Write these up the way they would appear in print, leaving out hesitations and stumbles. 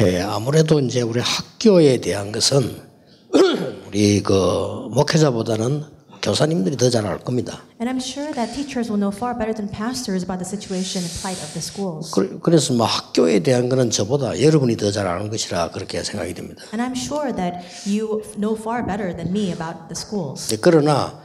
예, 아무래도 이제 우리 학교에 대한 것은 우리 그 목회자보다는 교사님들이 더 잘 알 겁니다. And I'm sure that teachers will know far better than pastors about the situation and plight of the schools. 그래서 뭐 학교에 대한 거는 저보다 여러분이 더 잘 아는 것이라 그렇게 생각이 됩니다. And I'm sure that you know far better than me about the schools. 그러나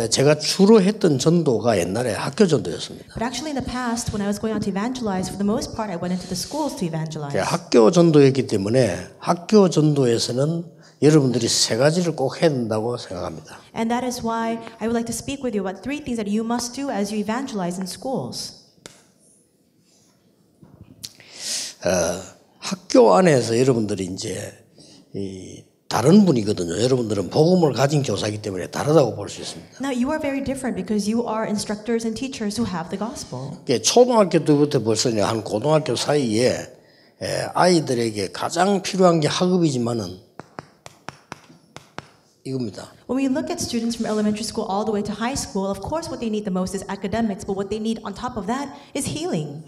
제가 주로 했던 전도가 옛날에 학교 전도였습니다. But actually in the past, when I was going out to evangelize, for the most part, I went into the schools to evangelize. 학교 전도였기 때문에 학교 전도에서는 여러분들이 세 가지를 꼭 해야 된다고 생각합니다. And that is why I would like to speak with you about 3 things that you must do as you evangelize in schools. 학교 안에서 여러분들이 이제 다른 분이거든요. 여러분들은 복음을 가진 교사이기 때문에 다르다고 볼 수 있습니다. Now you are very different because you are instructors and teachers who have the gospel. 초등학교 때부터 벌써 한 고등학교 사이에 아이들에게 가장 필요한 게 학업이지만은 이겁니다. When we look at students from elementary school all the way to high school, of course what they need the most is academics, but what they need on top of that is healing.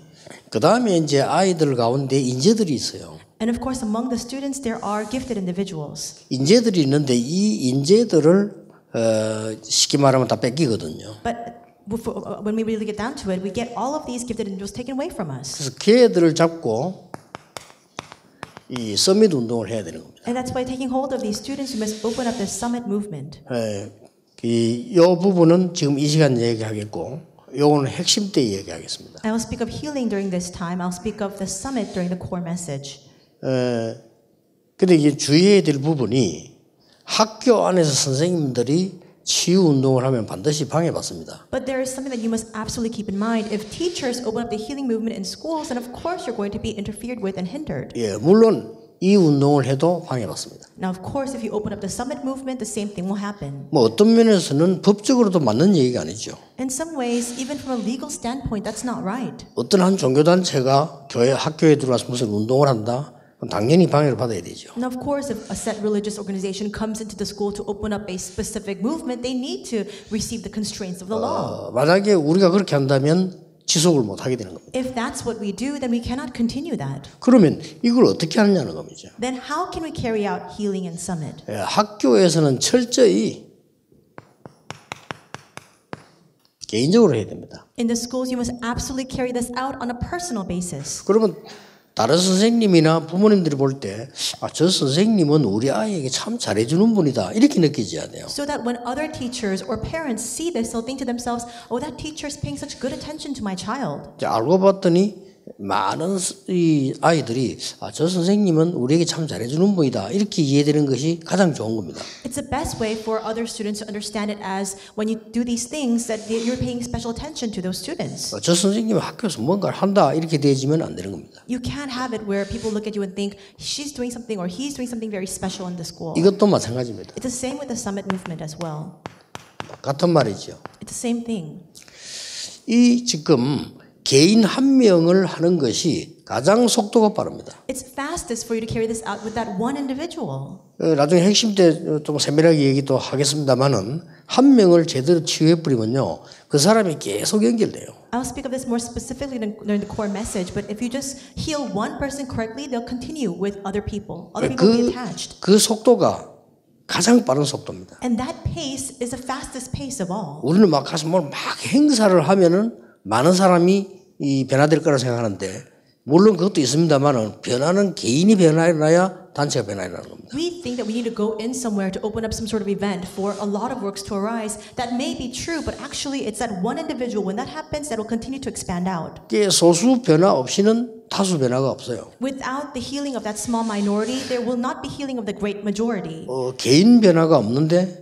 그 다음에 이제 아이들 가운데 인재들이 있어요. And of course among the students there are gifted individuals. 인재들이 있는데 이 인재들을 쉽게 말하면 다 뺏기거든요. But when we really get down to it, we get all of these gifted individuals taken away from us. 그래서 걔들을 잡고 이 서밋 운동을 해야 되는 겁니다. And that's why taking hold of these students, we must open up the summit movement. 이 부분은 지금 이 시간 얘기하겠고, 요거는 핵심 때 얘기하겠습니다. I will speak of healing during this time. I'll speak of the summit during the core message. 근데 이게 주의해야 될 부분이 학교 안에서 선생님들이 치유 운동을 하면 반드시 방해받습니다. But there is something that you must absolutely keep in mind. If teachers open up the healing movement in schools, then of course you're going to be interfered with and hindered. 예, 물론 이 운동을 해도 방해받습니다. Now, of course, if you open up the summit movement, the same thing will happen. 뭐 어떤 면에서는 법적으로도 맞는 얘기가 아니죠. In some ways, even from a legal standpoint, that's not right. 어떤 한 종교단체가 학교에 들어와서 무슨 운동을 한다? 그럼 당연히 방해를 받아야 되죠. And of course, if a set religious organization comes into the school to open up a specific movement, they need to receive the constraints of the law. 만약에 우리가 그렇게 한다면 지속을 못 하게 되는 겁니다. If that's what we do, then we cannot continue that. 그러면 이걸 어떻게 하느냐는 겁니다. Then how can we carry out healing and summit? 학교에서는 철저히 개인적으로 해야 됩니다. In the schools, you must absolutely carry this out on a personal basis. 그러면 다른 선생님이나 부모님들이 볼 때 저 선생님은 우리 아이에게 참 잘해주는 분이다 이렇게 느끼져야 돼요. So that when other teachers or parents see this, they'll think to themselves, "Oh, that teacher is paying such good attention to my child." 알고 봤더니 많은 이 아이들이 저 선생님은 우리에게 참 잘해주는 분이다 이렇게 이해되는 것이 가장 좋은 겁니다. It's the best way for other students to understand it as when you do these things that you're paying special attention to those students. 저 선생님은 학교에서 뭔가를 한다 이렇게 되어지면 안 되는 겁니다. You can't have it where people look at you and think she's doing something or he's doing something very special in the school. 이것도 마찬가지입니다. It's the same with the summit movement as well. 같은 말이죠. It's the same thing. 이 지금 개인 한 명을 하는 것이 가장 속도가 빠릅니다. It's fastest for you to carry this out with that one individual. 나중에 핵심 때 좀 세밀하게 얘기도 하겠습니다만은 한 명을 제대로 치유해 버리면요 그 사람이 계속 연결돼요. I'll speak of this more specifically during the core message, but if you just heal one person correctly, they'll continue with other people. Other people will be attached. 그 속도가 가장 빠른 속도입니다. And that pace is the fastest pace of all. 우리는 막 가서 뭘 막 행사를 하면은 많은 사람이 변화될 거라 생각하는데 물론 그것도 있습니다만은 변화는 개인이 변화해야 단체가 변화하는 겁니다. We think that we need to go in somewhere to open up some sort of event for a lot of works to arise. That may be true, but actually it's that one individual. When that happens, that will continue to expand out. 소수 변화 없이는 다수 변화가 없어요. Without the healing of that small minority, there will not be healing of the great majority. 개인 변화가 없는데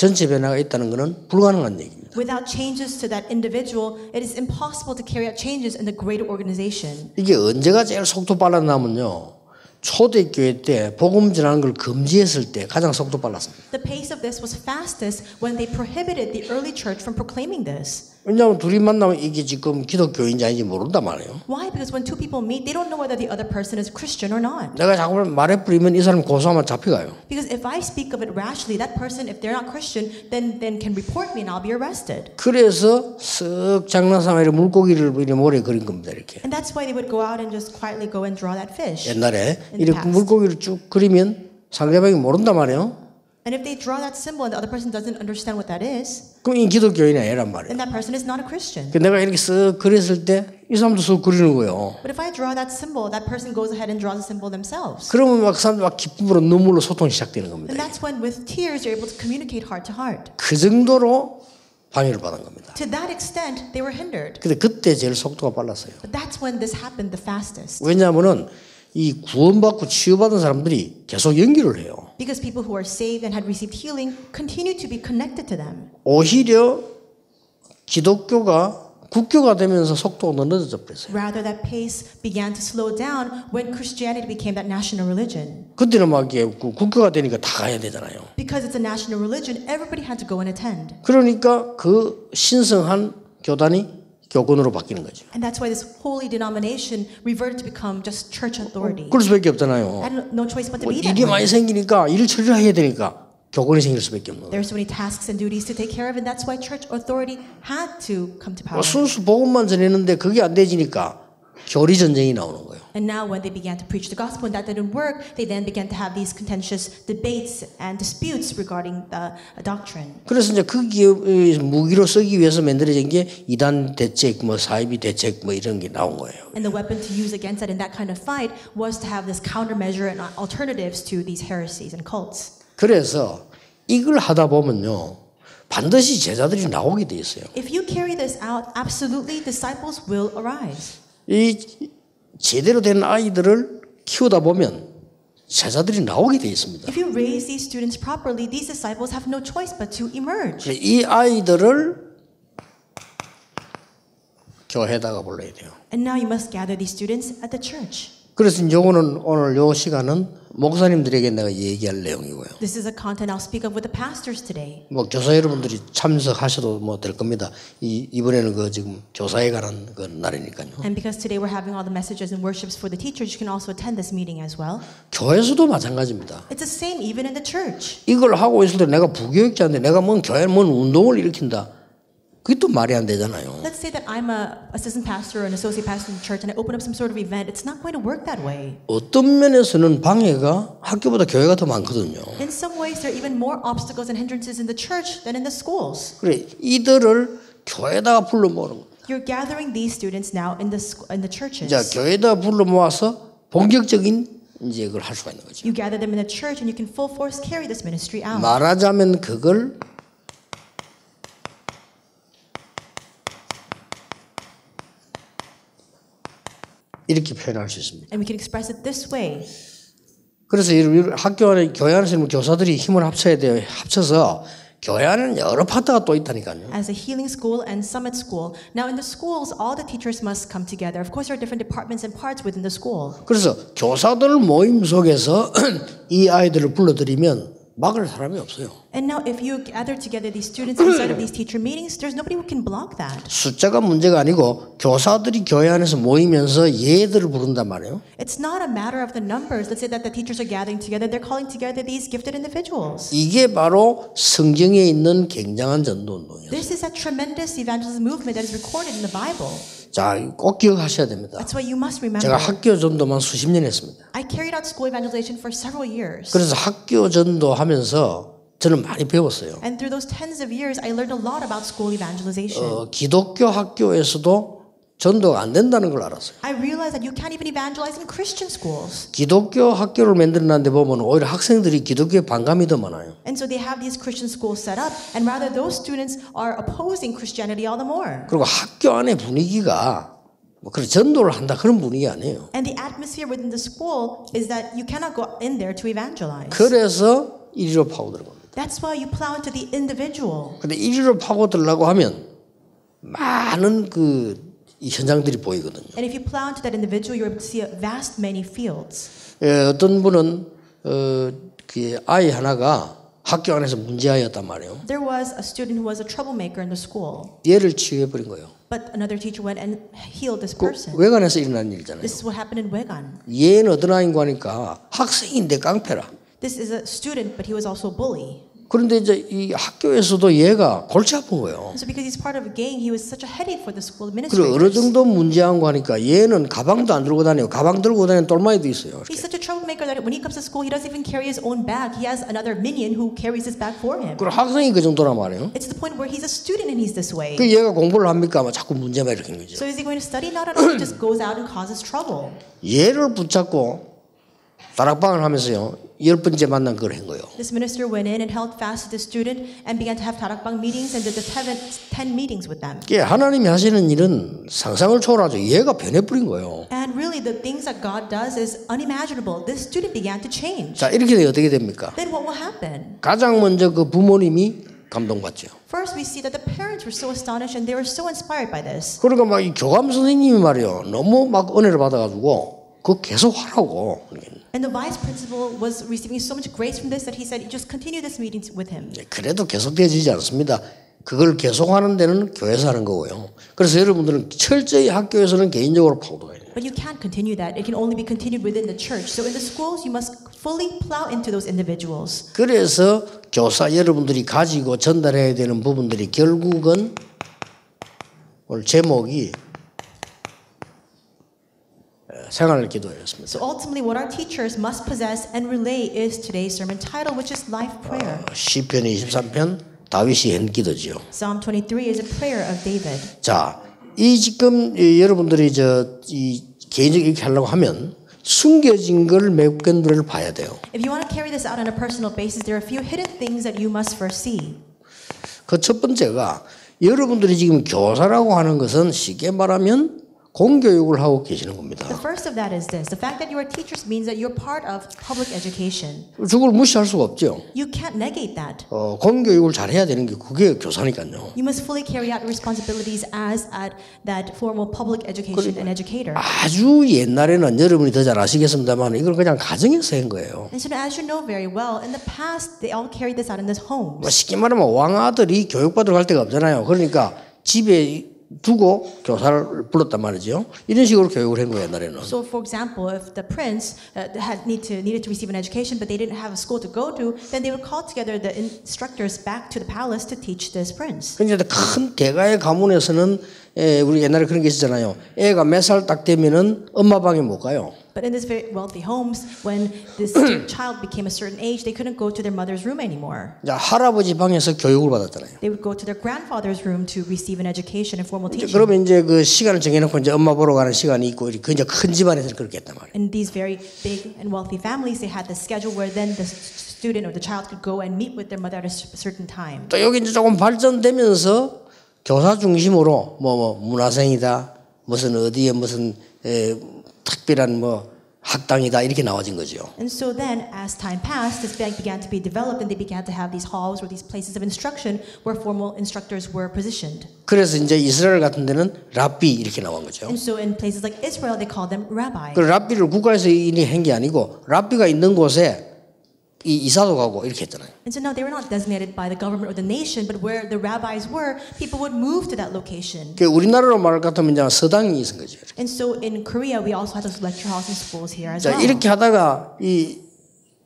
전체 변화가 있다는 것은 불가능한 얘기입니다. Without changes to that individual, it is impossible to carry out changes in the greater organization. 이게 언제가 제일 속도 빨랐냐면요. 초대교회 때 복음 전하는 걸 금지했을 때 가장 속도 빨랐습니다. The pace of this was fastest when they prohibited the early church from proclaiming this. 왜냐하면 둘이 만나면 이게 지금 기독교인지 아닌지 모른단 말이에요. Why? Because when two people meet, they don't know whether the other person is Christian or not. 내가 자꾸 말해버리면 이 사람 고소하면 잡혀가요. Because if I speak of it rashly, that person, if they're not Christian, then can report me and I'll be arrested. 그래서 쓱 장난삼아 물고기를 이렇게 모래 그린 겁니다. 이렇게. And that's why they would go out and just quietly go and draw that fish. 옛날에 In the 이렇게 past. 물고기를 쭉 그리면 상대방이 모른단 말이에요. And if they draw that symbol and the other person doesn't understand what that is, 그럼 이 기독교인이 아니란 말이에요. then that person is not a Christian. 내가 이렇게 쓱 그렸을 때 이 사람도 쓱 그리는 거예요. But if I draw that symbol, that person goes ahead and draws the symbol themselves. 그러면 막 사람들 막 기쁨으로 눈물로 소통이 시작되는 겁니다. And that's when with tears you're able to communicate heart to heart. 그 정도로 방해를 받은 겁니다. To that extent, they were hindered. 근데 그때 제일 속도가 빨랐어요. But that's when this happened the fastest. 왜냐하면은 이 구원받고 치유받은 사람들이 계속 연결을 해요. Because people who are saved and had received healing continue to be connected to them. 오히려 기독교가 국교가 되면서 속도가 늦어져 버렸어요. Rather, that pace began to slow down when Christianity became that national religion. 그때는 막 이게 국교가 되니까 다 가야 되잖아요. Because it's a national religion, everybody had to go and attend. 그러니까 그 신성한 교단이 교권으로 바뀌는 거죠. And that's why this holy denomination reverted to become just church authority. 그럴 수밖에 없잖아요. Had no choice but to be that 일이 way. 많이 생기니까 일을 처리를 해야 되니까 교권이 생길 수밖에 없는 거예요. There are so many tasks and duties to take care of, and that's why church authority had to come to power. 순수 복음만 전했는데 그게 안 되지니까 교리 전쟁이 나오는 거예요. And now when they began to preach the gospel and that didn't work, they then began to have these contentious debates and disputes regarding the doctrine. 그래서 이제 그 무기로 쓰기 위해서 만들어진 게 이단 대책, 뭐 사이비 대책, 뭐 이런 게 나온 거예요. And the weapon to use against that in that kind of fight was to have this countermeasure and alternatives to these heresies and cults. 그래서 이걸 하다 보면요, 반드시 제자들이 나오게 돼 있어요. If you carry this out, absolutely disciples will arise. 이 제대로 된 아이들을 키우다 보면 제자들이 나오게 돼 있습니다. If you raise these students properly, these disciples have no choice but to emerge. 이 아이들을 교회에다가 불러야 돼요. And now you must gather these students at the church. 그래서 요거는 오늘 요 시간은 목사님들에게 내가 얘기할 내용이고요. This is a content I'll speak of with the pastors today. 뭐 교사 여러분들이 참석하셔도 뭐 될 겁니다. 이번에는 그 지금 교사에 관한 그 날이니까요. And because today we're having all the messages and worships for the teachers, you can also attend this meeting as well. 교회에서도 마찬가지입니다. It's the same even in the church. 이걸 하고 있을 때 내가 부교육자인데 내가 뭔 교회 뭔 운동을 일으킨다. 그게 또 말이 안 되잖아요. Let's say that I'm an assistant pastor or an associate pastor in the church and I open up some sort of event. It's not going to work that way. 어떤 면에서는 방해가 학교보다 교회가 더 많거든요. In some ways, there are even more obstacles and hindrances in the church than in the schools. 그래 이들을 교회에다가 불러 모으는 거예요. You're gathering these students now in the churches. 자, 교회에다 불러 모아서 본격적인 이제 그걸 할 수가 있는 거죠. You gather them in the church and you can full force carry this ministry out. 말하자면 그걸 이렇게 표현할 수 있습니다. And we can express it this way. 그래서 학교 안에 교회 안에서 교사들이 힘을 합쳐야 돼요. 합쳐서 교회 안에는 여러 파트가 또 있다니까요. As a healing school and summit school. Now in the schools, all the teachers must come together. Of course, there are different departments and parts within the school. 그래서 교사들 모임 속에서 이 아이들을 불러들이면 막을 사람이 없어요. And now if you gather together these students inside of these teacher meetings, there's nobody who can block that. 숫자가 문제가 아니고 교사들이 교회 안에서 모이면서 얘들을 부른단 말이에요. It's not a matter of the numbers. Let's say that the teachers are gathering together. They're calling together these gifted individuals. 이게 바로 성경에 있는 굉장한 전도 운동이에요. This is a tremendous evangelism movement that is recorded in the Bible. 자, 꼭 기억하셔야 됩니다. That's why you must remember. 제가 학교 전도만 수십 년 했습니다. I carried out school evangelization for several years. 그래서 학교 전도하면서 저는 많이 배웠어요. And through those tens of years, I learned a lot about school evangelization. 기독교 학교에서도 전도가 안 된다는 걸 알았어요. I realized that you can't even evangelize in Christian schools. 기독교 학교를 만들어놨는데 보면 오히려 학생들이 기독교에 반감이 더 많아요. And so they have these Christian schools set up, and rather those students are opposing Christianity all the more. 그리고 학교 안의 분위기가 뭐 그런 전도를 한다 그런 분위기 아니에요. And the atmosphere within the school is that you cannot go in there to evangelize. 그래서 이리로 파고드는 겁니다. That's why you plow into the individual. 근데 이리로 파고들려고 하면 많은 이 현장들이 보이거든요. And if you plow into that individual, you're able to see a vast many fields. 어떤 분은 그 아이 하나가 학교 안에서 문제아였단 말이에요. There was a student who was a troublemaker in the school, 얘를 치유해버린 거예요. but another teacher went and healed this person. 외관에서 일어난 일이잖아요. This is what happened in Wegan. 얘는 어떤 아이인가 하니까 학생인데 깡패라. This is a student, but he was also a bully. 그런데 이제 이 학교에서도 얘가 골치 아픈 거예요. So because he's part of a gang, he was such a headache for the school 그리고 어느 administrators. 정도 문제한 거 하니까 얘는 가방도 안 들고 다녀요. 가방 들고 다니는 똘마이도 있어요. He's such a troublemaker that when he comes to school, he doesn't even carry his own bag. He has another minion who carries his bag for him. 그리고 학생이 그 정도란 말이에요. It's to the point where he's a student and he's this way. 그 얘가 공부를 합니까? 막 자꾸 문제만 일으키는 거죠. So is he going to study? Not at all. He just goes out and causes trouble. 얘를 붙잡고 다락방을 하면서요. 10번째 만난 걸 한 거예요. This minister went in and held fast to the student and began to have tarakbang meetings and did the 10 meetings with them. 이게 하나님이 하시는 일은 상상을 초월하죠. 얘가 변해버린 거예요. And really the things that God does is unimaginable. This student began to change. 자, 이렇게 되면 어떻게 됩니까? Then what will happen? 가장 먼저 그 부모님이 감동받죠. First we see that the parents were so astonished and they were so inspired by this. 그러니까 막 이 교감 선생님이 말이요. 너무 막 은혜를 받아가지고 그거 계속 하라고. And the vice principal was receiving so much grace from this that he said, just continue this meeting with him. 그래도 계속되어지지 않습니다. 그걸 계속하는 데는 교회에서 하는 거고요. 그래서 여러분들은 철저히 학교에서는 개인적으로 파고들어야 돼요. But you can't continue that. It can only be continued within the church. So in the schools, you must fully plow into those individuals. 그래서 교사 여러분들이 가지고 전달해야 되는 부분들이 결국은 오늘 제목이 생활 기도였습니다. So ultimately, what our teachers must possess and relay is today's sermon title, which is life prayer. 시편 23편 다윗이 한 기도지요. Psalm 23 is a prayer of David. 자, 이 지금 여러분들이 이 개인적으로 이렇게 하려고 하면 숨겨진 걸 몇 군데를 봐야 돼요. If you want to carry this out on a personal basis, there are a few hidden things that you must first see. 그 첫 번째가 여러분들이 지금 교사라고 하는 것은 쉽게 말하면 공교육을 하고 계시는 겁니다. The first of that is this. The fact that you are teachers means that you're part of public education. 그걸 무시할 수가 없죠. You can't negate that. 공교육을 잘해야 되는 게 그게 교사니까요. You must fully carry out responsibilities as at that formal public education and educator. 아주 옛날에는 여러분이 더 잘 아시겠습니다만 이걸 그냥 가정에서 한 거예요. And so as you know very well, in the past, they all carried this out in their homes. 쉽게 말하면 왕아들이 교육받으러 갈 데가 없잖아요. 그러니까 집에 두고 교사를 불렀단 말이죠. 이런 식으로 교육을 한 거예요, 옛날에는. So, for example, if the prince needed to receive an education, but they didn't have a school to go to, then they would call together the instructors back to the palace to teach this prince. 그런데 큰 대가의 가문에서는 우리 옛날에 그런 게 있었잖아요. 애가 몇 살 딱 되면은 엄마 방에 못 가요. But in these very wealthy homes, when this child became a certain age, they couldn't go to their mother's room anymore. 자, 할아버지 방에서 교육을 받았잖아요. They would go to their grandfather's room to receive an education and formal teaching. 그러면 이제 그 시간을 정해놓고 이제 엄마 보러 가는 시간이 있고, 그 이제 큰 집안에서는 그렇게 했단 말이에요. In these very big and wealthy families, they had the schedule where then the student or the child could go and meet with their mother at a certain time. 또 여기 이제 조금 발전되면서 교사 중심으로 문화생이다, 무슨 어디에 무슨 특별한 학당이다 이렇게 나와진 거죠. And so then, as time passed, this began to be developed, and they began to have these halls or these places of instruction where formal instructors were positioned. 그래서 이제 이스라엘 같은 데는 랍비 이렇게 나온 거죠. And so, in places like Israel, they call them rabbi. 그 랍비를 국가에서 일이 한 게 아니고 랍비가 있는 곳에 이사도 가고 이렇게 했잖아요. And so now they were not designated by the government or the nation, but where the rabbis were, people would move to that location. 그 우리나라로 말할 것 같으면 이제 서당이 있은 거죠. And so in Korea, we also had those lecture halls and schools here as 자, well. 이렇게 하다가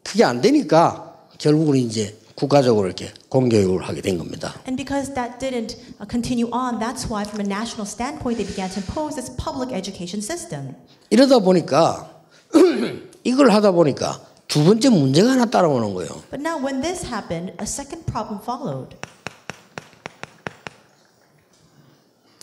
그게 안 되니까 결국은 이제 국가적으로 이렇게 공교육을 하게 된 겁니다. And because that didn't continue on, that's why from a national standpoint, they began to impose this public education system. 이러다 보니까 이걸 하다 보니까 두 번째 문제가 하나 따라오는 거예요. But now when this happened, a second problem followed.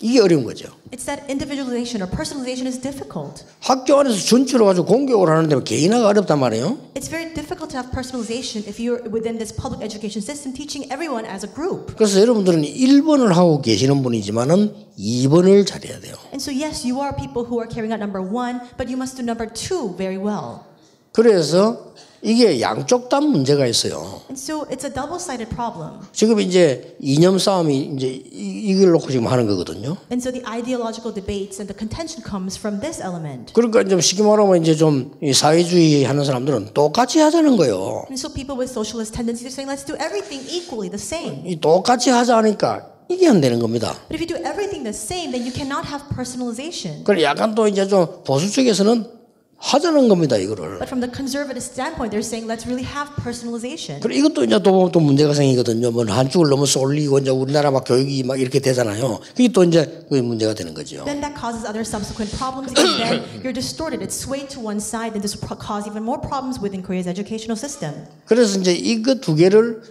이게 어려운 거죠. It's that individualization or personalization is difficult. 학교 안에서 전체로 가지고 공교육을 하는데 개인화가 어렵단 말이에요. It's very difficult to have personalization if you're within this public education system teaching everyone as a group. 그래서 여러분들은 1번을 하고 계시는 분이지만은 2번을 잘해야 돼요. And so yes, you are people who are carrying out number 1, but you must do number 2 very well. 그래서 이게 양쪽 다 문제가 있어요. And so it's a double-sided problem. 지금 이제 이념 싸움이 이제 이걸 놓고 지금 하는 거거든요. And so the ideological debates and the contention comes from this element. 그러니까 좀 쉽게 말하면 이제 좀 이 사회주의 하는 사람들은 똑같이 하자는 거예요. And so people with socialist tendencies are saying, let's do everything equally the same. 이 똑같이 하자 하니까 이게 안 되는 겁니다. But if you do everything the same, then you cannot have personalization. 그래 약간 또 이제 좀 보수 쪽에서는 하자는 겁니다, 이거를. But from the conservative standpoint, they're saying, let's really have personalization. 그래 이것도 이제 또 문제가 생기거든요. 뭐 한쪽을 너무 쏠리고 이제 우리나라 막 교육이 막 이렇게 되잖아요. 그게 또 이제 그 문제가 되는 거죠. Then that causes other subsequent problems because then you're distorted. It's swayed to one side, and this will cause even more problems within Korea's educational system. 그래서 이제 이거 두 개를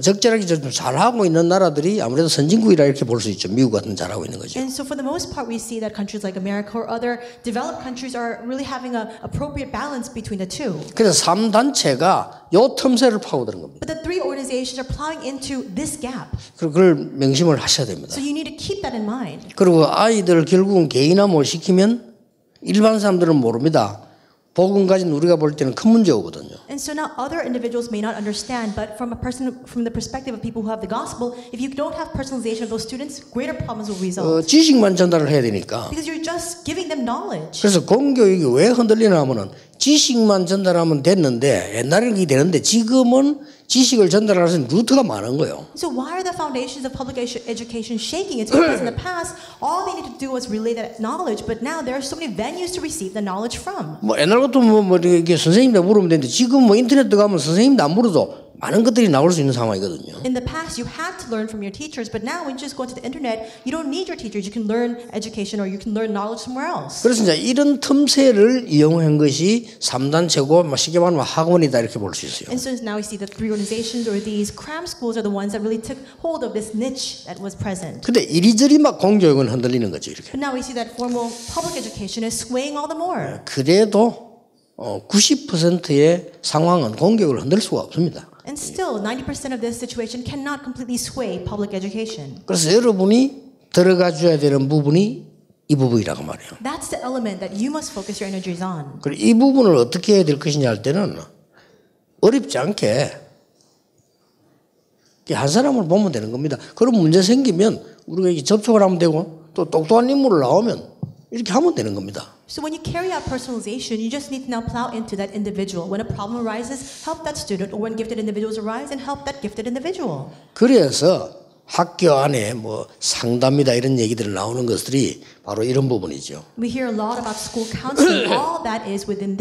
적절하게 좀 잘하고 있는 나라들이 아무래도 선진국이라 이렇게 볼 수 있죠. 미국 같은 잘하고 있는 거죠. And so for the most part, we see that countries like America or other developed countries are really having a appropriate balance between the two. 그래서 3단체가 요 틈새를 파고드는 겁니다. But the three organizations are plowing into this gap. 그걸 명심을 하셔야 됩니다. So you need to keep that in mind. 그리고 아이들 결국은 개인화못 시키면 일반 사람들은 모릅니다. 복음 가진 우리가 볼 때는 큰 문제 오거든요. And so now other individuals may not understand, but from the perspective of people who have the gospel, if you don't have personalization of those students, greater problems will result. 지식만 전달을 해야 되니까. Because you're just giving them knowledge. 그래서 공교육이 왜 흔들리나 하면은 지식만 전달하면 됐는데 옛날에는 그게 되는데 지금은 지식을 전달할 수 있는 루트가 많은 거예요. So why are the foundations of public education shaking? It's because in the past, all they needed to do was relay that knowledge, but now there are so many venues to receive the knowledge from. 뭐 옛날 것도 뭐 이렇게 선생님들 물으면 되는데 지금 뭐 인터넷 들어가면 선생님도 안 물어도 많은 것들이 나올 수 있는 상황이거든요. In the past, you had to learn from your teachers, but now when you just go to the internet, you don't need your teachers. You can learn education or you can learn knowledge somewhere else. 그래서 이제 이런 틈새를 이용한 것이 3단체고 쉽게 말하면 학원이다 이렇게 볼 수 있어요. And so now we see the three organizations or these cram schools are the ones that really took hold of this niche that was present. 근데 이리저리 막 공교육은 흔들리는 거죠, 이렇게. But now we see that formal public education is swaying all the more. 그래도 90%의 상황은 공교육을 흔들 수가 없습니다. And still, 90% of this situation cannot completely sway public education. 그래서 여러분이 들어가 줘야 되는 부분이 이 부분이라고 말해요. That's the element that you must focus your energies on. 그리고 이 부분을 어떻게 해야 될 것이냐 할 때는 어렵지 않게 한 사람을 보면 되는 겁니다. 그런 문제 생기면 우리가 접촉을 하면 되고 또 똑똑한 인물을 나오면 이렇게 하면 되는 겁니다. So when you carry out personalization, you just need to now plow into that individual. When a problem arises, help that student, or when gifted individuals arise, and help that gifted individual. 그래서 학교 안에 뭐 상담이다 이런 얘기들 나오는 것들이 바로 이런 부분이죠. We hear a lot about school counseling. All that is within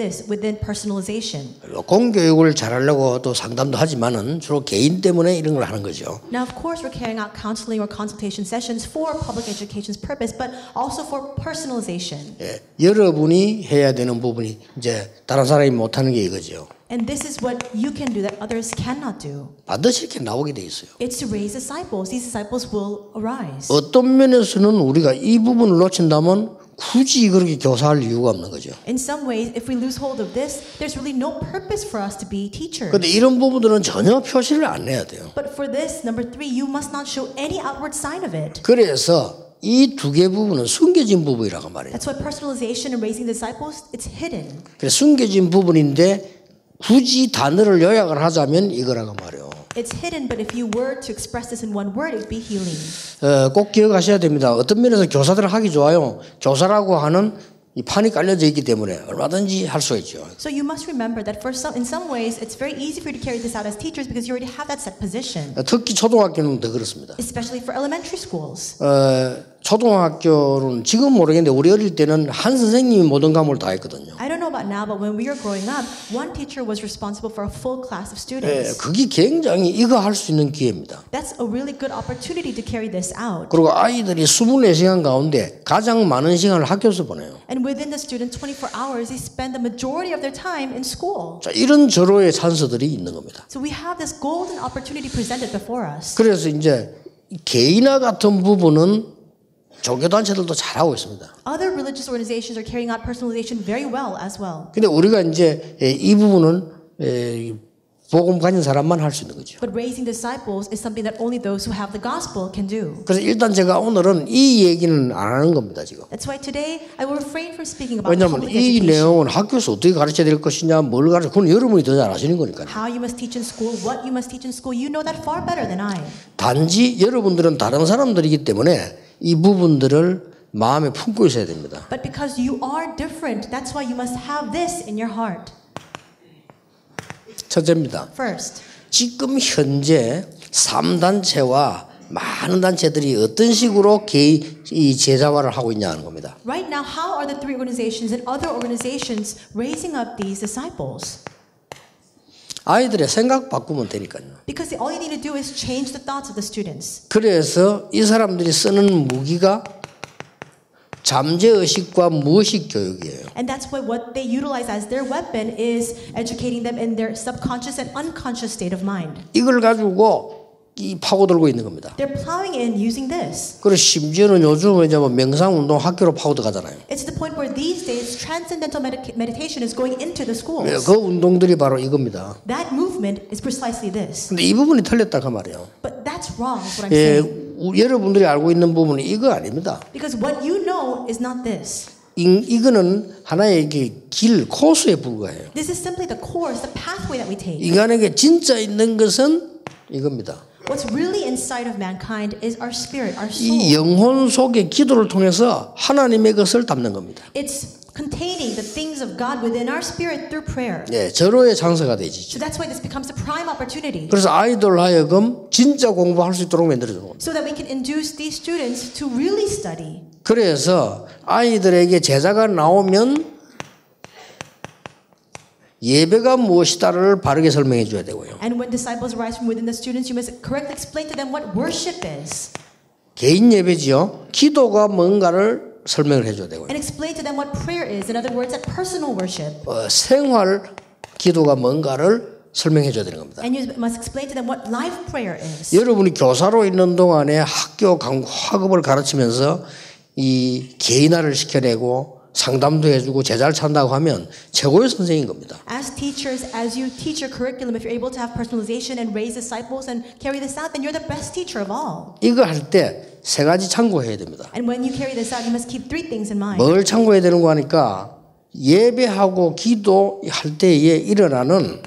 personalization. 공교육을 잘하려고 또 상담도 하지만은 주로 개인 때문에 이런 걸 하는 거죠. Now, of course, we're carrying out counseling or consultation sessions for public education's purpose, but also for personalization. 예, 여러분이 해야 되는 부분이 이제 다른 사람이 못하는 게 이거죠. And this is what you can do that others cannot do. 반드시 이렇게 나오게 돼 있어요. It's to raise disciples. These disciples will arise. 어떤 면에서는 우리가 이 부분을 놓친다면 굳이 그렇게 교사할 이유가 없는 거죠. In some ways, if we lose hold of this, there's really no purpose for us to be teachers. 그런데 이런 부분들은 전혀 표시를 안 해야 돼요. But for this, number 3, you must not show any outward sign of it. 그래서 이 두 개 부분은 숨겨진 부분이라고 말해요. That's why personalization and raising disciples, it's hidden. 그래서 숨겨진 부분인데 굳이 단어를 요약을 하자면 이거라고 말해요. It's hidden, but if you were to express this in one word, it would be healing. 꼭 기억하셔야 됩니다. 어떤 면에서 교사들은 하기 좋아요. 교사라고 하는 이 판이 깔려져 있기 때문에 얼마든지 할 수가 있죠. So you must remember that in some ways, it's very easy for you to carry this out as teachers because you already have that set position. 특히 초등학교는 더 그렇습니다. Especially for elementary schools. 초등학교는 지금 모르겠는데 우리 어릴 때는 한 선생님이 모든 과목을 다 했거든요. I don't know about now, but when we were growing up, one teacher was responsible for a full class of students. 그게 굉장히 이거 할 수 있는 기회입니다. That's a really good opportunity to carry this out. 그리고 아이들이 24시간 가운데 가장 많은 시간을 학교에서 보내요. And within the student 24 hours, they spend the majority of their time in school. 자, 이런 절호의 찬스들이 있는 겁니다. So we have this golden opportunity presented before us. 그래서 이제 개인화 같은 부분은 종교단체들도 잘하고 있습니다. Other religious organizations are carrying out personalization very well as well. 근데 우리가 이제 이 부분은 복음 가진 사람만 할 수 있는 거죠. But raising disciples is something that only those who have the gospel can do. 그래서 일단 제가 오늘은 이 얘기는 안 하는 겁니다, 지금. That's why today I will refrain from speaking about 왜냐하면 public 이 education. 내용은 학교에서 어떻게 가르쳐야 될 것이냐, 뭘 가르쳐, 그건 여러분이 더 잘 아시는 거니까요. How you must teach in school, what you must teach in school, you know that far better than I. 단지 여러분들은 다른 사람들이기 때문에 이 부분들을 마음에 품고 있어야 됩니다. But because you are different, that's why you must have this in your heart. 첫째입니다. First, 지금 현재 3단체와 많은 단체들이 어떤 식으로 이 제자화를 하고 있냐는 겁니다. right now, how are the three organizations and other organizations raising up these disciples? 아이들의 생각 바꾸면 되니까요. Because all you need to do is change the thoughts of the students. 그래서 이 사람들이 쓰는 무기가 잠재의식과 무의식 교육이에요. And that's why what they utilize as their weapon is educating them in their subconscious and unconscious state of mind. 이걸 가지고 이 파고들고 있는 겁니다. They're plowing in using this. 그리고 심지어는 요즘 이제 뭐 명상운동 학교로 파고들어가잖아요. It's to the point where these days transcendental meditation is going into the schools. 그 운동들이 바로 이겁니다. That movement is precisely this. 근데 이 부분이 틀렸다 그 말이에요. But that's wrong, is what I'm 예, saying. 여러분들이 알고 있는 부분은 이거 아닙니다. Because what you know is not this. 이거는 하나의 코스에 불과해요. This is simply the course, the pathway that we take. 인간에게 진짜 있는 것은 이겁니다. What's really inside of mankind is our spirit, our 이 soul. 영혼 속의 기도를 통해서 하나님의 것을 담는 겁니다. It's containing the things of God within our spirit through prayer. 예, 절호의 장소가 되지. So that's why this becomes a prime opportunity. 그래서 아이들 하여금 진짜 공부할 수 있도록 만들어주는 겁니다. So that we can induce these students to really study. 그래서 아이들에게 제자가 나오면 예배가 무엇이다를 바르게 설명해 줘야 되고요. And when disciples arise from within the students, you must correctly explain to them what worship is. 개인 예배지요. 기도가 뭔가를 설명을 해줘야 되고요. And explain to them what prayer is. In other words, that personal worship. 생활 기도가 뭔가를 설명해 줘야 되는 겁니다. And you must explain to them what life prayer is. 여러분이 교사로 있는 동안에 학업을 가르치면서 이 개인화를 시켜내고 상담도 해주고 제자를 찾는다고 하면 최고의 선생인 겁니다. As teachers, as you teach your curriculum, if you're able to have personalization and raise disciples and carry this out, then you're the best teacher of all. 이거 할 때 세 가지 참고해야 됩니다. And when you carry this out, you must keep three things in mind. 뭘 참고해야 되는 거 하니까 예배하고 기도할 때에 일어나는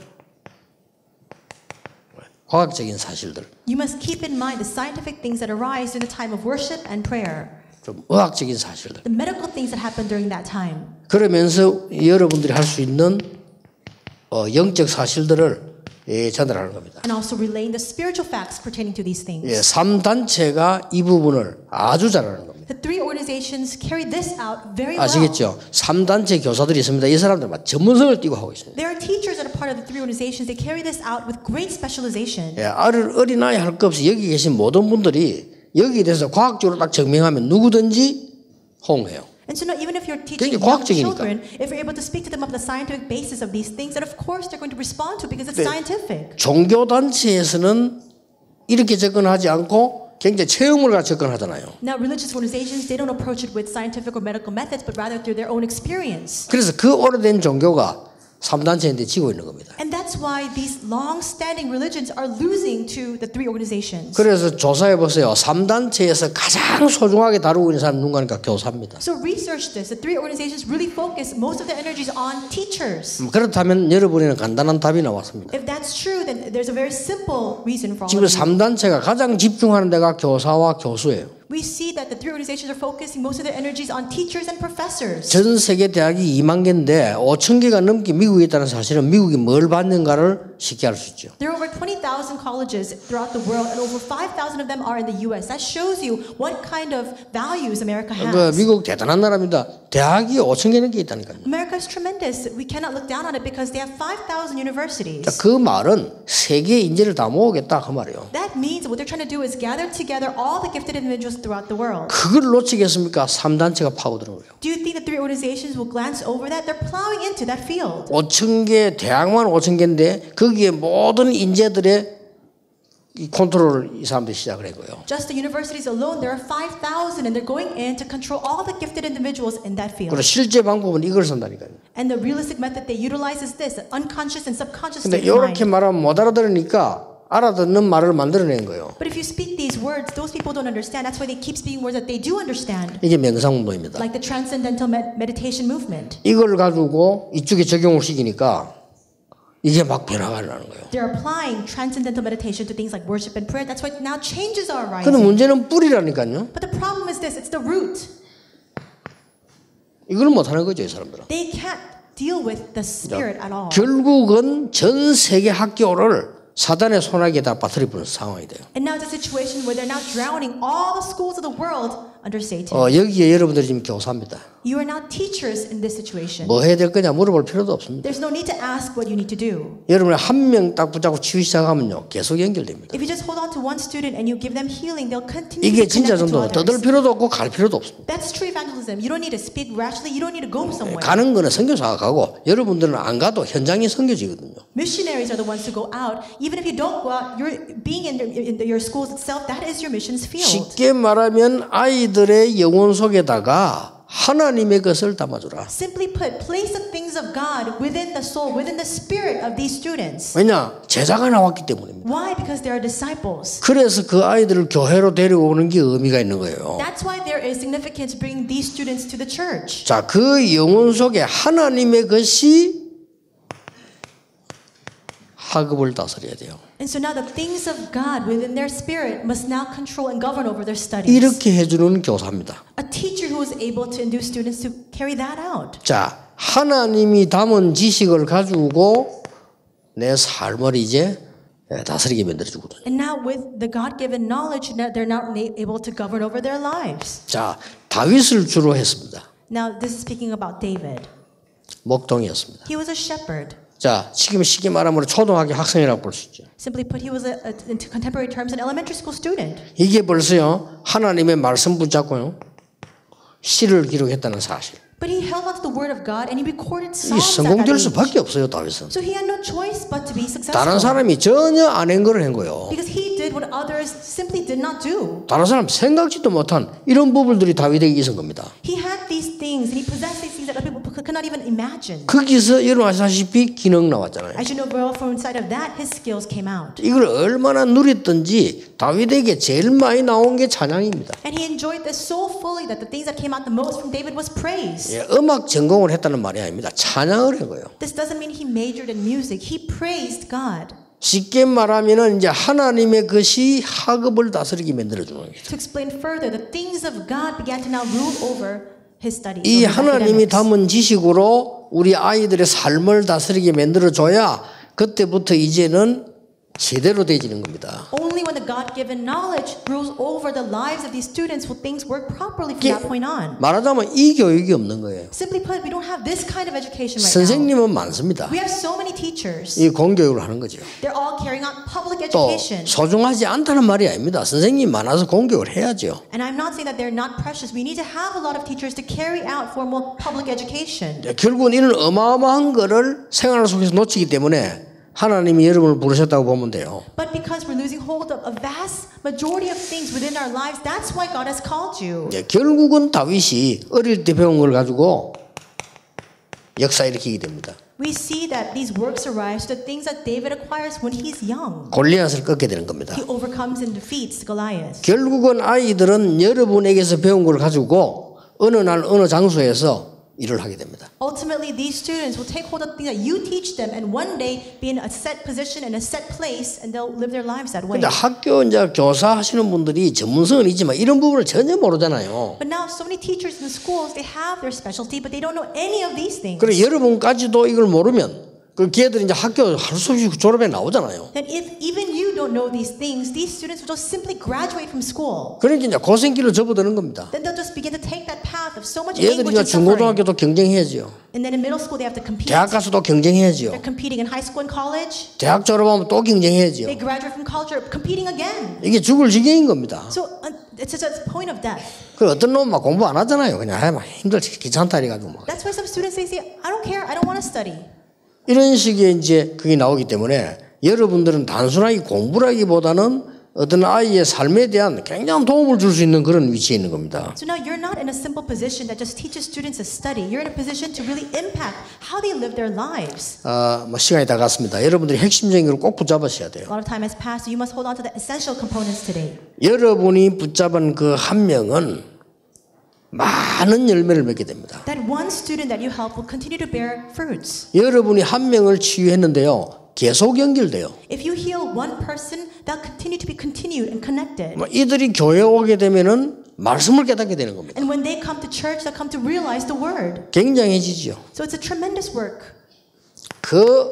과학적인 사실들, You must keep in mind the scientific things that arise in the time of worship and prayer. 좀 의학적인 사실들. The medical things that happen during that time. 그러면서 여러분들이 할 수 있는 영적 사실들을 전달하는 겁니다. And also relaying the spiritual facts pertaining to these things. 3단체가 이 부분을 아주 잘하는 겁니다. The three organizations carry this out very well. 아시겠죠? 3단체 교사들이 있습니다. 이 사람들 막 전문성을 띠고 하고 있습니다. There are teachers that are part of the three organizations. They carry this out with great specialization. 어린아이 할 것 없이 여기 계신 모든 분들이 여기에 대해서 과학적으로 딱 증명하면 누구든지 호응해요. And so now, even if you're teaching 굉장히 young 과학적이니까. children, if you're able to speak to them of the scientific basis of these things, then of course they're going to respond to it because it's scientific. 종교단체에서는 이렇게 접근하지 않고 굉장히 체험을 가지고 접근하잖아요. Now, religious organizations, they don't approach it with scientific or medical methods, but rather through their own experience. 그래서 그 오래된 종교가 3단체인데 지고 있는 겁니다. And that's why these long-standing religions are losing to the three organizations. 그래서 조사해 보세요. 3단체에서 가장 소중하게 다루고 있는 사람 누구니까 교사입니다. So research this. The three organizations really focus most of their energies on teachers. 그렇다면 여러분에는 간단한 답이 나왔습니다. If that's true, then there's a very simple reason for all 지금 of you. 3단체가 가장 집중하는 데가 교사와 교수예요. We see that the three organizations are focusing most of their energies on teachers and professors. 전 세계 대학이 2만 개인데 5천 개가 넘게 미국에 있다는 사실은 미국이 뭘 받는가를 쉽게 알 수 있죠. There are over 20,000 colleges throughout the world, and over 5,000 of them are in the U.S. That shows you what kind of values America has. 미국 대단한 나라입니다. 대학이 5천 개 넘게 있다니까요. America is tremendous. We cannot look down on it because they have 5,000 universities. 그 말은 세계 인재를 다 모으겠다 그 말이에요. That means what they're trying to do is gather together all the gifted individuals throughout the world. 그걸 놓치겠습니까? 3단체가 파고드는 거예요. Do you think the three organizations will glance over that? They're plowing into that field. 5천 개, 대학만 5천 개인데 거기에 모든 인재들의 이 컨트롤을 이 사람들이 시작을 한 거예요. Just the universities alone, there are 5,000 and they're going in to control all the gifted individuals in that field. 그리고 실제 방법은 이걸 쓴다니까요. And the realistic method they utilize is this, unconscious and subconscious 근데 state of 이렇게 mind. 말하면 못 알아들으니까 알아듣는 말을 만들어낸 거예요. But if you speak these words, those people don't understand. That's why they keep speaking words that they do understand. 이게 명상운동입니다. Like the transcendental meditation movement. 이걸 가지고 이쪽에 적용을 시키니까 이게 막 변화가 나는 거예요. They're applying transcendental meditation to things like worship and prayer. That's why now changes are 근데 arising. 문제는 뿌리라니까요. But the problem is this, it's the root. 이걸 못하는 거죠, 이 사람들은. They can't deal with the spirit at all. 결국은 전 세계 학교를 사단의 소나기에다 빠뜨려버리는 상황이 돼요. And now it's a situation where they're now drowning all the schools of the world under Satan. 여기에 여러분들이 지금 교사입니다. You are now teachers in this situation. 뭐 해야 될 거냐 물어볼 필요도 없습니다. There's no need to ask what you need to do. 여러분이 한 명 딱 붙잡고 치유 시작하면요 계속 연결됩니다. If you just hold on to one student and you give them healing, they'll continue 이게 to 진짜 connect to 전도 떠들 others. 필요도 없고 갈 필요도 없습니다. That's true evangelism. You don't need to speak rashly. You don't need to go somewhere. 가는 거는 선교사가 가고 여러분들은 안 가도 현장이 선교지거든요. Missionaries are the ones who go out. Even if you don't go out, you're being in your schools itself. That is your missions field. 쉽게 말하면 아이들의 영혼 속에다가 하나님의 것을 담아주라. Simply put, place the things of God within the soul, within the spirit of these students. 왜냐? 제자가 나왔기 때문입니다. Why? Because they are disciples. 그래서 그 아이들을 교회로 데려오는 게 의미가 있는 거예요. That's why there is significance bringing these students to the church. 자, 그 영혼 속에 하나님의 것이 학업을 다스려야 돼요. And so now the things of God within their spirit must now control and govern over their studies. 이렇게 해주는 교사입니다. A teacher who is able to induce students to carry that out. 자, 하나님이 담은 지식을 가지고 내 삶을 이제 다스리게 만들어주거든요. And now with the God-given knowledge, they're now able to govern over their lives. 자, 다윗을 주로 했습니다. Now this is speaking about David. 목동이었습니다. He was a shepherd. 자, 지금 쉽게 말하면 초등학교 학생이라고 볼 수 있죠. Simply put, he was in contemporary terms, an elementary school student. 이게 벌써요, 하나님의 말씀 붙잡고요, 시를 기록했다는 사실. But he held on to the word of God and he recorded 이 psalms at that 성공될 age. 수밖에 없어요, 다윗은. So he had no choice but to be successful. 다른 사람이 전혀 안 한 걸 한 거예요. Because he did what others simply did not do. 다른 사람 생각지도 못한 이런 부분들이 다윗에게 있은 겁니다. He had these things and he possessed these things that other people could not even imagine. 거기서 여러분 아시다시피 기능 나왔잖아요. As you know, well, from inside of that, his skills came out. 이걸 얼마나 누렸던지 다윗에게 제일 많이 나온 게 찬양입니다. And he enjoyed this so fully that the things that came out the most from David was praise. 예, 음악 전공을 했다는 말이 아닙니다. 찬양을 한 거예요. This doesn't mean he majored in music. He praised God. 쉽게 말하면은 이제 하나님의 것이 학업을 다스리게 만들어 주는 거예요. To explain further, the things of God began to now rule over his studies. 이 over his 하나님이 academics. 담은 지식으로 우리 아이들의 삶을 다스리게 만들어 줘야 그때부터 이제는 제대로 되지는 겁니다. Only when the God-given knowledge rules over the lives of these students will things work properly from that point on. 말하자면 이 교육이 없는 거예요. Simply put, we don't have this kind of education right now. 선생님은 많습니다. We have so many teachers. 이 공교육을 하는 거죠. They're all carrying out public 또 education. 소중하지 않다는 말이 아닙니다. 선생님 많아서 공교육을 해야죠. And I'm not saying that they're not precious. We need to have a lot of teachers to carry out formal public education. 결국은 이런 어마어마한 거를 생활 속에서 놓치기 때문에 하나님이 여러분을 부르셨다고 보면 돼요. But because we're losing hold of a vast majority of things within our lives, that's why God has called you. 결국은 다윗이 어릴 때 배운 걸 가지고 역사 일으키게 됩니다. We see that these works arise to the things that David acquires when he's young. 골리앗을 꺾게 되는 겁니다. He overcomes and defeats Goliath. 결국은 아이들은 여러분에게서 배운 걸 가지고 어느 날 어느 장소에서 일을 하게 됩니다. Ultimately, these students will take hold of the things that you teach them and one day be in a set position in a set place and they'll live their lives that way. 근데 학교 이제 교사 하시는 분들이 전문성은 있지만 이런 부분을 전혀 모르잖아요. But now so many teachers in the schools, they have their specialty, but they don't know any of these things. 그래 여러분까지도 이걸 모르면 그 걔들이 이제 학교 할 수 없이 졸업에 나오잖아요. Then if even you don't know these things, these students will just simply graduate from school. 그러니까 이제 고생길로 접어드는 겁니다. Then they'll just begin to take that path of so much 얘들이 anguish 이제 and suffering. 중고등학교도 경쟁해야죠. And then in middle school, they have to compete. 대학 가서도 경쟁해야죠. They're competing in high school and college. 대학 졸업하면 또 경쟁해야죠. They graduate from college, they're competing again. 이게 죽을 지경인 겁니다. So it's just a point of death. 그 어떤 놈 막 공부 안 하잖아요. 그냥 막 힘들지 귀찮다 이래가지고 막. That's why some students say, I don't care, I don't want to study. 이런 식의 이제 그게 나오기 때문에 여러분들은 단순하게 공부라기보다는 어떤 아이의 삶에 대한 굉장한 도움을 줄 수 있는 그런 위치에 있는 겁니다. So now you're not in a simple position that just teaches students to study. You're in a position to really impact how they live their lives. 뭐 시간이 다 갔습니다. 여러분들이 핵심적인 걸 꼭 붙잡으셔야 돼요. A lot of time has passed, so you must hold on to the essential components today. 여러분이 붙잡은 그 한 명은 많은 열매를 맺게 됩니다. That one student that you help will continue to bear fruits. 여러분이 한 명을 치유했는데요. 계속 연결돼요. If you heal one person, they'll continue to be continued and connected. 이들이 교회에 오게 되면은 말씀을 깨닫게 되는 겁니다. And when they come to church, they'll come to realize the word. 굉장해지죠. So it's a tremendous work. 그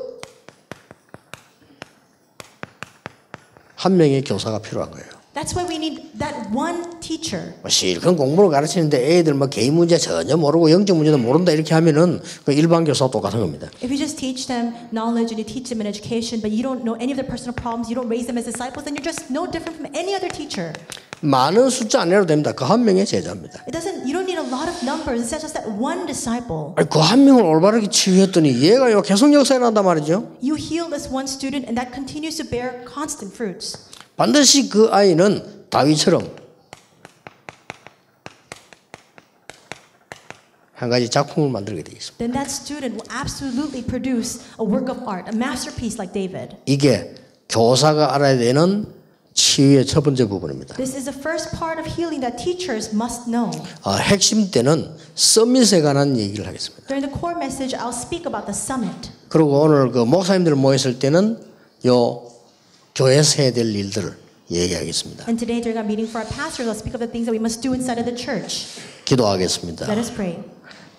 한 명의 교사가 필요한 거예요. That's why we need that one teacher. 실컷 공부를 가르치는데 애들 뭐 개인 문제 전혀 모르고 영적 문제도 모른다 이렇게 하면은 그 일반 교사와 똑같은 겁니다. If you just teach them knowledge and you teach them an education, but you don't know any of their personal problems, you don't raise them as disciples, then you're just no different from any other teacher. 많은 숫자 안 내도 됩니다. 그 한 명의 제자입니다. You don't need a lot of numbers. It's just that one disciple. 그 한 명을 올바르게 치유했더니 얘가요 계속 역사에 난단 말이죠. You heal this one student, and that continues to bear constant fruits. 반드시 그 아이는 다윗처럼 한 가지 작품을 만들게 되어 있습니다. Then that student will absolutely produce a work of art, a masterpiece like David. 이게 교사가 알아야 되는 치유의 첫 번째 부분입니다. This is the first part of healing that teachers must know. 핵심 때는 서밋에 관한 얘기를 하겠습니다. During the core message, I'll speak about the summit. 그리고 오늘 그 목사님들 모였을 때는 요 교회에서 해야 될 일들을 얘기하겠습니다. And today, during our meeting for our pastors, I'll speak of the things that we must do inside of the church. 기도하겠습니다. Let us pray.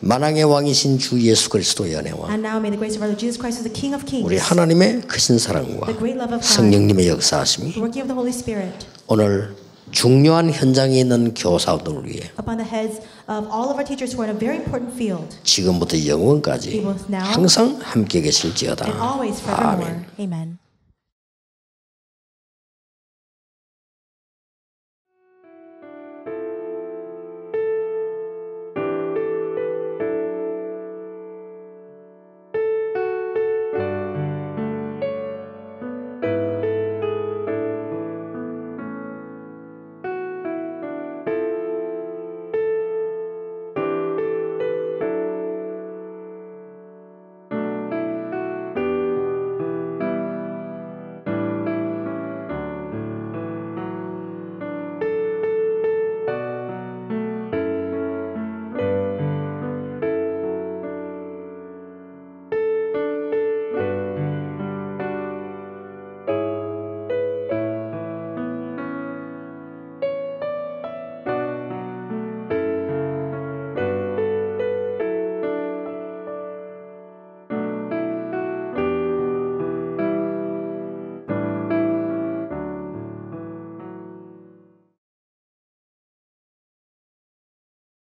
만왕의 왕이신 주 예수 그리스도의 은혜와 And now may the grace of our Lord Jesus Christ, who is the King of Kings, 우리 하나님의 크신 사랑과 the great love of God, 성령님의 역사하심이 the working of the Holy Spirit, 오늘 중요한 현장에 있는 교사들을 위해 upon the heads of all of our teachers who are in a very important field, 지금부터 영원까지 be both now 항상 함께 계실지어다. and always forevermore. Amen.